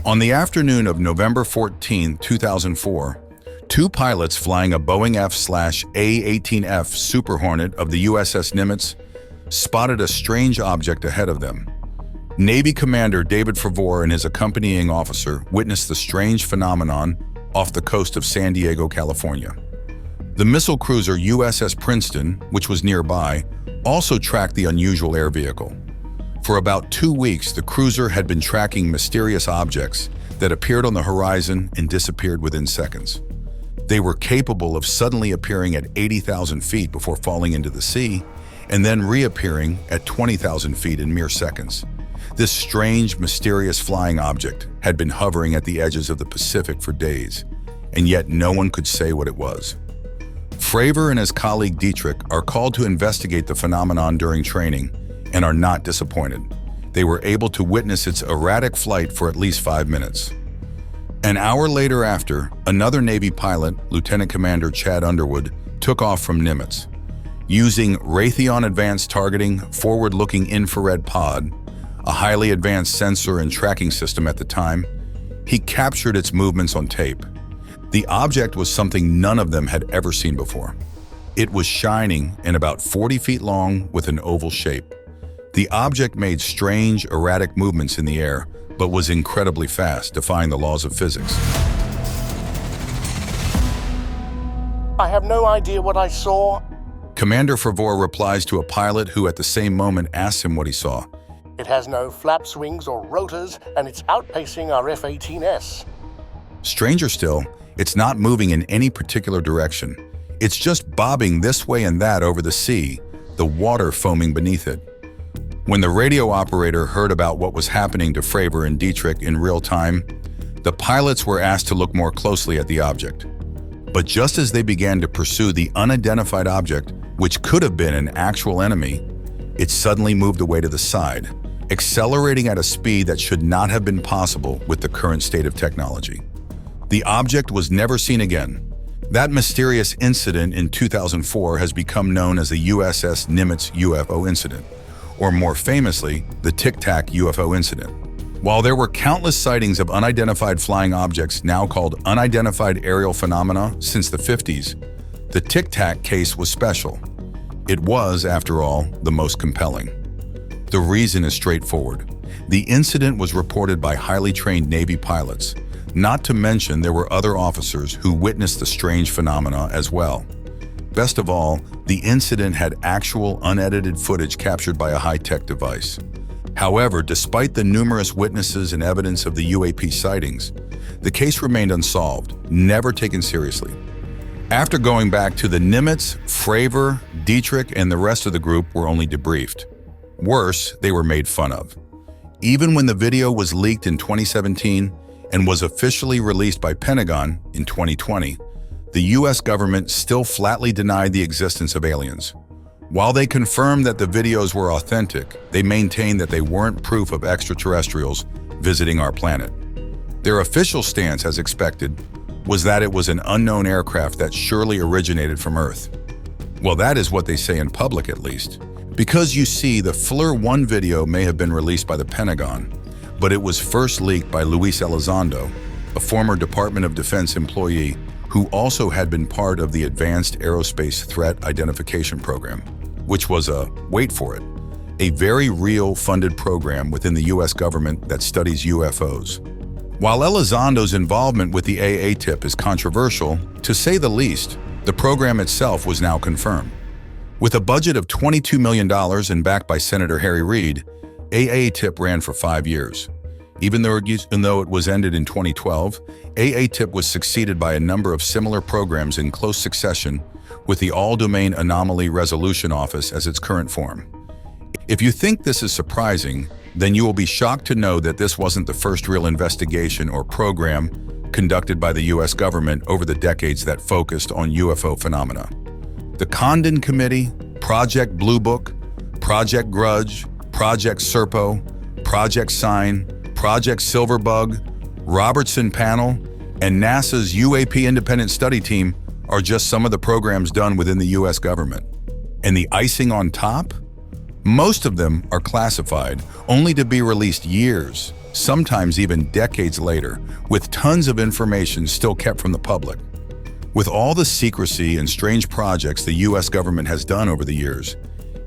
On the afternoon of November 14, 2004, two pilots flying a Boeing F/A-18F Super Hornet of the USS Nimitz spotted a strange object ahead of them. Navy Commander David Fravore and his accompanying officer witnessed the strange phenomenon off the coast of San Diego, California. The missile cruiser USS Princeton, which was nearby, also tracked the unusual air vehicle. For about 2 weeks, the cruiser had been tracking mysterious objects that appeared on the horizon and disappeared within seconds. They were capable of suddenly appearing at 80,000 feet before falling into the sea, and then reappearing at 20,000 feet in mere seconds. This strange, mysterious flying object had been hovering at the edges of the Pacific for days, and yet no one could say what it was. Fravore and his colleague Dietrich are called to investigate the phenomenon during training and are not disappointed. They were able to witness its erratic flight for at least 5 minutes. An hour later after, another Navy pilot, Lieutenant Commander Chad Underwood, took off from Nimitz. Using Raytheon Advanced Targeting Forward-Looking Infrared Pod, a highly advanced sensor and tracking system at the time, he captured its movements on tape. The object was something none of them had ever seen before. It was shining and about 40 feet long with an oval shape. The object made strange, erratic movements in the air, but was incredibly fast, defying the laws of physics. I have no idea what I saw. Commander Fravore replies to a pilot who at the same moment asks him what he saw. It has no flaps, wings, or rotors, and it's outpacing our F-18S. Stranger still, it's not moving in any particular direction. It's just bobbing this way and that over the sea, the water foaming beneath it. When the radio operator heard about what was happening to Fravore and Dietrich in real time, the pilots were asked to look more closely at the object. But just as they began to pursue the unidentified object, which could have been an actual enemy, it suddenly moved away to the side, accelerating at a speed that should not have been possible with the current state of technology. The object was never seen again. That mysterious incident in 2004 has become known as the USS Nimitz UFO Incident, or more famously, the Tic Tac UFO Incident. While there were countless sightings of unidentified flying objects now called unidentified aerial phenomena since the 50s, the Tic Tac case was special. It was, after all, the most compelling. The reason is straightforward. The incident was reported by highly trained Navy pilots, not to mention there were other officers who witnessed the strange phenomena as well. Best of all, the incident had actual unedited footage captured by a high-tech device. However, despite the numerous witnesses and evidence of the UAP sightings, the case remained unsolved, never taken seriously. After going back to the Nimitz, Fravore, Dietrich, and the rest of the group were only debriefed. Worse, they were made fun of. Even when the video was leaked in 2017 and was officially released by Pentagon in 2020, the US government still flatly denied the existence of aliens. While they confirmed that the videos were authentic, they maintained that they weren't proof of extraterrestrials visiting our planet. Their official stance, as expected, was that it was an unknown aircraft that surely originated from Earth. Well, that is what they say in public, at least. Because you see, the FLIR 1 video may have been released by the Pentagon, but it was first leaked by Luis Elizondo, a former Department of Defense employee who also had been part of the Advanced Aerospace Threat Identification Program, which was wait for it, a very real funded program within the US government that studies UFOs. While Elizondo's involvement with the AATIP is controversial, to say the least, the program itself was now confirmed. With a budget of $22 million and backed by Senator Harry Reid, AATIP ran for 5 years. Even though it was ended in 2012, AATIP was succeeded by a number of similar programs in close succession, with the All-Domain Anomaly Resolution Office as its current form. If you think this is surprising, then you will be shocked to know that this wasn't the first real investigation or program conducted by the US government over the decades that focused on UFO phenomena. The Condon Committee, Project Blue Book, Project Grudge, Project Serpo, Project Sign, Project Silverbug, Robertson Panel, and NASA's UAP Independent Study Team are just some of the programs done within the US government. And the icing on top? Most of them are classified, only to be released years, sometimes even decades later, with tons of information still kept from the public. With all the secrecy and strange projects the US government has done over the years,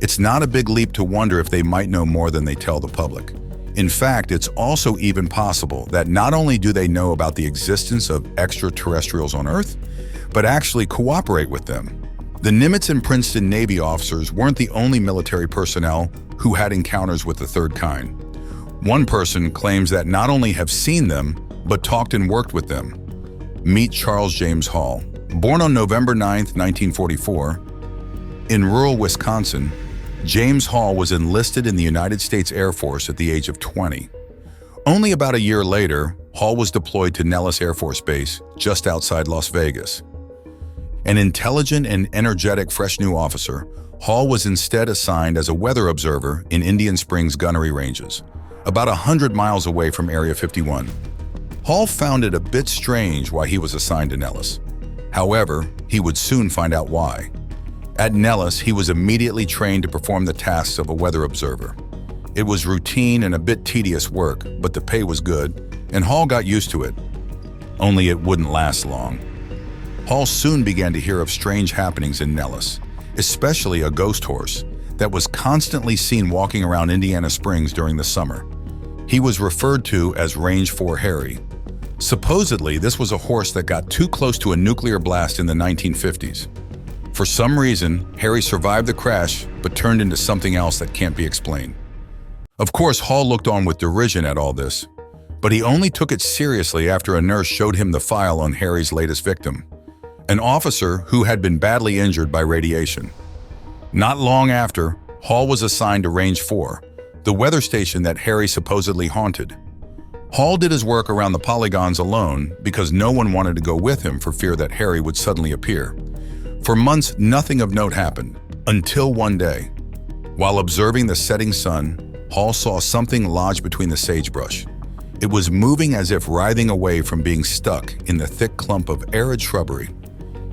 it's not a big leap to wonder if they might know more than they tell the public. In fact, it's also even possible that not only do they know about the existence of extraterrestrials on Earth, but actually cooperate with them. The Nimitz and Princeton Navy officers weren't the only military personnel who had encounters with the third kind. One person claims that not only have seen them, but talked and worked with them. Meet Charles James Hall. Born on November 9, 1944, in rural Wisconsin, James Hall was enlisted in the United States Air Force at the age of 20. Only about a year later, Hall was deployed to Nellis Air Force Base, just outside Las Vegas. An intelligent and energetic fresh new officer, Hall was instead assigned as a weather observer in Indian Springs gunnery ranges, about 100 miles away from Area 51. Hall found it a bit strange why he was assigned to Nellis. However, he would soon find out why. At Nellis, he was immediately trained to perform the tasks of a weather observer. It was routine and a bit tedious work, but the pay was good, and Hall got used to it. Only it wouldn't last long. Hall soon began to hear of strange happenings in Nellis, especially a ghost horse that was constantly seen walking around Indiana Springs during the summer. He was referred to as Range 4 Harry. Supposedly, this was a horse that got too close to a nuclear blast in the 1950s. For some reason, Harry survived the crash, but turned into something else that can't be explained. Of course, Hall looked on with derision at all this, but he only took it seriously after a nurse showed him the file on Harry's latest victim, an officer who had been badly injured by radiation. Not long after, Hall was assigned to Range 4, the weather station that Harry supposedly haunted. Hall did his work around the polygons alone because no one wanted to go with him for fear that Harry would suddenly appear. For months, nothing of note happened, until one day. While observing the setting sun, Hall saw something lodged between the sagebrush. It was moving as if writhing away from being stuck in the thick clump of arid shrubbery.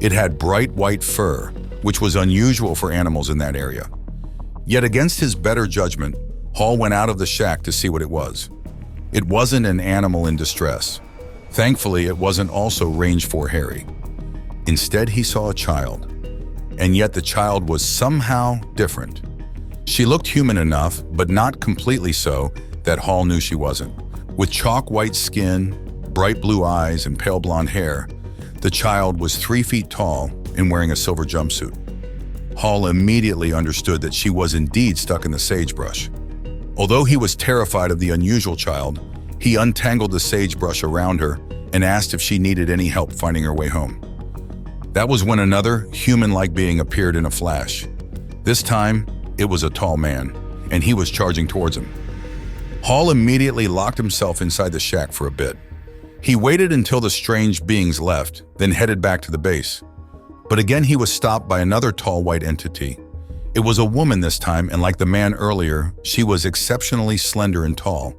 It had bright white fur, which was unusual for animals in that area. Yet against his better judgment, Hall went out of the shack to see what it was. It wasn't an animal in distress. Thankfully, it wasn't also Range 4 Harry. Instead, he saw a child. And yet the child was somehow different. She looked human enough, but not completely so, that Hall knew she wasn't. With chalk white skin, bright blue eyes, and pale blonde hair, the child was 3 feet tall and wearing a silver jumpsuit. Hall immediately understood that she was indeed stuck in the sagebrush. Although he was terrified of the unusual child, he untangled the sagebrush around her and asked if she needed any help finding her way home. That was when another human-like being appeared in a flash. This time, it was a tall man, and he was charging towards him. Hall immediately locked himself inside the shack for a bit. He waited until the strange beings left, then headed back to the base. But again, he was stopped by another tall white entity. It was a woman this time, and like the man earlier, she was exceptionally slender and tall.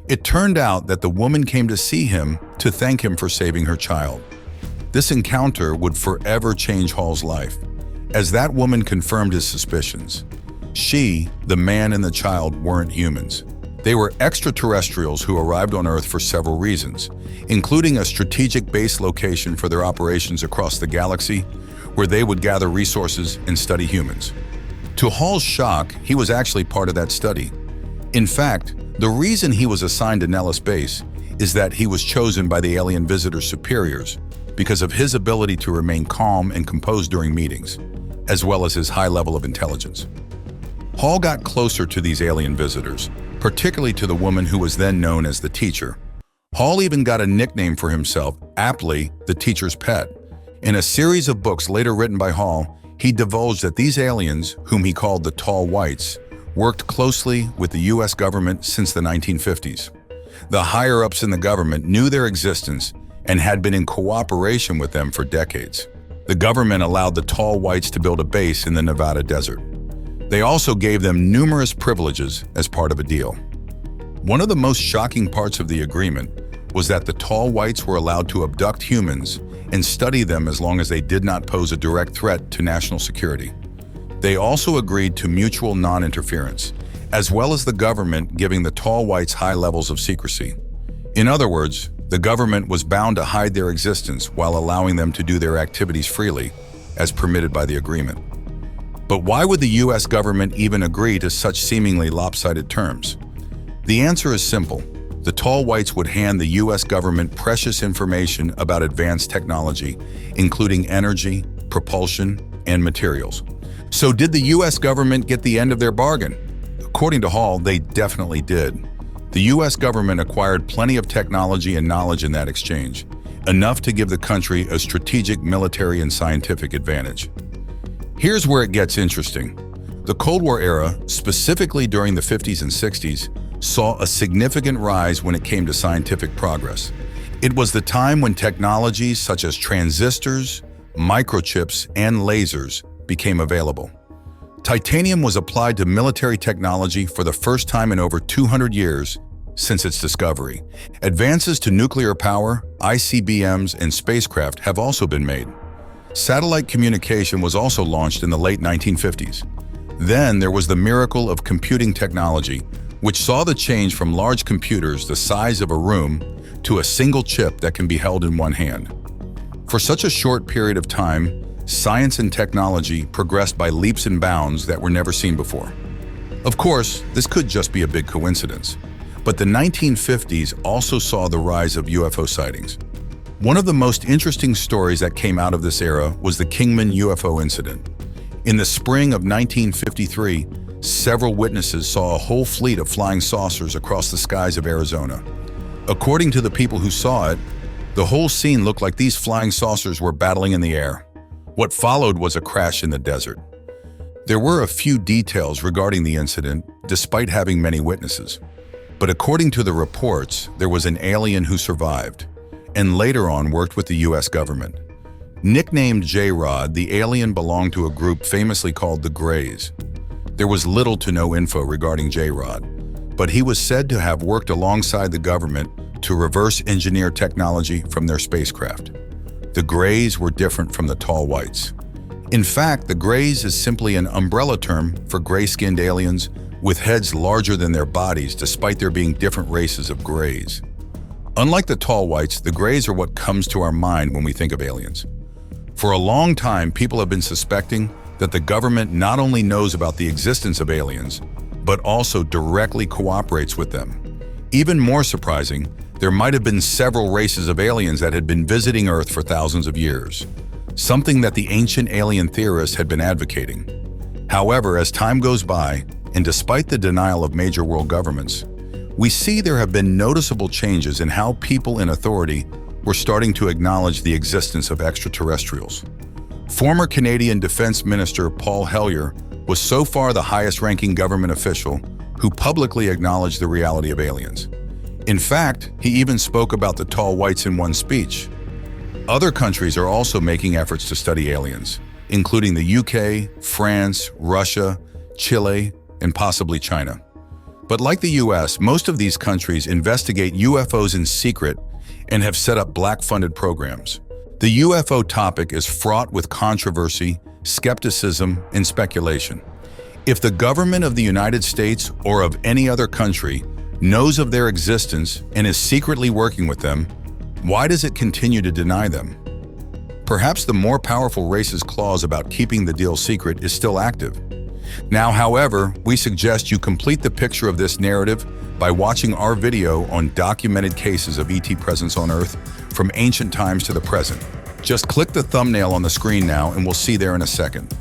It turned out that the woman came to see him to thank him for saving her child. This encounter would forever change Hall's life, as that woman confirmed his suspicions. She, the man and the child, weren't humans. They were extraterrestrials who arrived on Earth for several reasons, including a strategic base location for their operations across the galaxy, where they would gather resources and study humans. To Hall's shock, he was actually part of that study. In fact, the reason he was assigned to Nellis Base is that he was chosen by the alien visitor's superiors because of his ability to remain calm and composed during meetings, as well as his high level of intelligence. Hall got closer to these alien visitors, particularly to the woman who was then known as the teacher. Hall even got a nickname for himself, aptly the teacher's pet. In a series of books later written by Hall, he divulged that these aliens, whom he called the Tall Whites, worked closely with the US government since the 1950s. The higher-ups in the government knew their existence and had been in cooperation with them for decades. The government allowed the Tall Whites to build a base in the Nevada desert. They also gave them numerous privileges as part of a deal. One of the most shocking parts of the agreement was that the Tall Whites were allowed to abduct humans and study them as long as they did not pose a direct threat to national security. They also agreed to mutual non-interference, as well as the government giving the tall whites high levels of secrecy. In other words, the government was bound to hide their existence while allowing them to do their activities freely, as permitted by the agreement. But why would the US government even agree to such seemingly lopsided terms? The answer is simple. The tall whites would hand the US government precious information about advanced technology, including energy, propulsion, and materials. So did the US government get the end of their bargain? According to Hall, they definitely did. The US government acquired plenty of technology and knowledge in that exchange, enough to give the country a strategic military and scientific advantage. Here's where it gets interesting. The Cold War era, specifically during the 50s and 60s, saw a significant rise when it came to scientific progress. It was the time when technologies such as transistors, microchips, and lasers became available. Titanium was applied to military technology for the first time in over 200 years since its discovery. Advances to nuclear power, ICBMs, and spacecraft have also been made. Satellite communication was also launched in the late 1950s. Then there was the miracle of computing technology, which saw the change from large computers the size of a room to a single chip that can be held in one hand. For such a short period of time, science and technology progressed by leaps and bounds that were never seen before. Of course, this could just be a big coincidence, but the 1950s also saw the rise of UFO sightings. One of the most interesting stories that came out of this era was the Kingman UFO Incident. In the spring of 1953, several witnesses saw a whole fleet of flying saucers across the skies of Arizona. According to the people who saw it, the whole scene looked like these flying saucers were battling in the air. What followed was a crash in the desert. There were a few details regarding the incident, despite having many witnesses. But according to the reports, there was an alien who survived, and later on worked with the US government. Nicknamed J-Rod, the alien belonged to a group famously called the Greys. There was little to no info regarding J-Rod, but he was said to have worked alongside the government to reverse engineer technology from their spacecraft. The Greys were different from the tall whites. In fact, the Greys is simply an umbrella term for gray-skinned aliens with heads larger than their bodies despite there being different races of Greys. Unlike the tall whites, the Greys are what comes to our mind when we think of aliens. For a long time, people have been suspecting that the government not only knows about the existence of aliens, but also directly cooperates with them. Even more surprising, there might have been several races of aliens that had been visiting Earth for thousands of years, something that the ancient alien theorists had been advocating. However, as time goes by, and despite the denial of major world governments, we see there have been noticeable changes in how people in authority were starting to acknowledge the existence of extraterrestrials. Former Canadian Defense Minister Paul Hellyer was so far the highest-ranking government official who publicly acknowledged the reality of aliens. In fact, he even spoke about the tall whites in one speech. Other countries are also making efforts to study aliens, including the UK, France, Russia, Chile, and possibly China. But like the US, most of these countries investigate UFOs in secret and have set up black-funded programs. The UFO topic is fraught with controversy, skepticism, and speculation. If the government of the United States or of any other country knows of their existence and is secretly working with them, why does it continue to deny them? Perhaps the more powerful race's clause about keeping the deal secret is still active. Now, however, we suggest you complete the picture of this narrative by watching our video on documented cases of ET presence on Earth from ancient times to the present. Just click the thumbnail on the screen now and we'll see you there in a second.